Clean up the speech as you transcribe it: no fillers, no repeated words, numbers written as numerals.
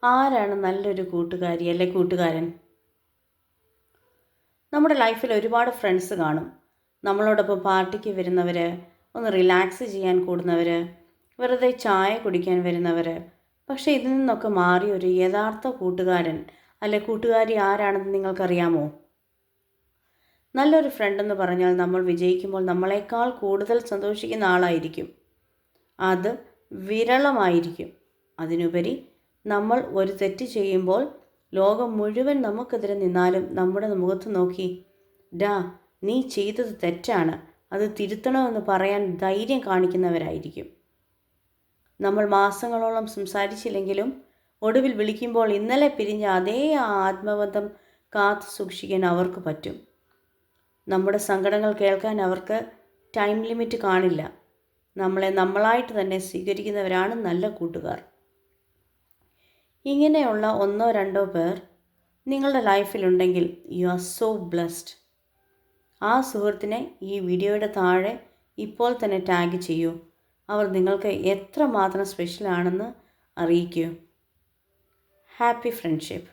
ആരാണ് നല്ലൊരു കൂട്ടുകാരി അല്ലെ കൂട്ടുകാരൻ? നമ്മുടെ ലൈഫിൽ ഒരുപാട് ഫ്രണ്ട്സ് കാണും. നമ്മളോടൊപ്പം പാർട്ടിക്ക് വരുന്നവർ, ഒന്ന് റിലാക്സ് ചെയ്യാൻ കൂടുന്നവർ, വെറുതെ ചായ കുടിക്കാൻ വരുന്നവർ. പക്ഷേ ഇതിൽ നിന്നൊക്കെ മാറി ഒരു യഥാർത്ഥ കൂട്ടുകാരൻ അല്ലെ കൂട്ടുകാരി ആരാണെന്ന് നിങ്ങൾക്കറിയാമോ? നല്ലൊരു ഫ്രണ്ടെന്ന് പറഞ്ഞാൽ നമ്മൾ വിജയിക്കുമ്പോൾ നമ്മളെക്കാൾ കൂടുതൽ സന്തോഷിക്കുന്ന ആളായിരിക്കും. അത് വിരളമായിരിക്കും. അതിനുപരി നമ്മൾ ഒരു തെറ്റ് ചെയ്യുമ്പോൾ ലോകം മുഴുവൻ നമുക്കെതിരെ നിന്നാലും നമ്മുടെ മുഖത്ത് നോക്കി ഡാ നീ ചെയ്തത് തെറ്റാണ്, അത് തിരുത്തണമെന്ന് പറയാൻ ധൈര്യം കാണിക്കുന്നവരായിരിക്കും. നമ്മൾ മാസങ്ങളോളം സംസാരിച്ചില്ലെങ്കിലും ഒടുവിൽ വിളിക്കുമ്പോൾ ഇന്നലെ പിരിഞ്ഞ അതേ ആത്മബന്ധം കാത്തു സൂക്ഷിക്കാൻ അവർക്ക് പറ്റും. നമ്മുടെ സങ്കടങ്ങൾ കേൾക്കാൻ അവർക്ക് ടൈം ലിമിറ്റ് കാണില്ല. നമ്മളെ നമ്മളായിട്ട് തന്നെ സ്വീകരിക്കുന്നവരാണ് നല്ല കൂട്ടുകാർ. ഇങ്ങനെയുള്ള ഒന്നോ രണ്ടോ പേർ നിങ്ങളുടെ ലൈഫിലുണ്ടെങ്കിൽ യു ആർ സോ ബ്ലെസ്ഡ്. ആ സുഹൃത്തിനെ ഈ വീഡിയോയുടെ താഴെ ഇപ്പോൾ തന്നെ ടാഗ് ചെയ്യൂ. അവർ നിങ്ങൾക്ക് എത്രമാത്രം സ്പെഷ്യലാണെന്ന് അറിയിക്കൂ. Happy friendship.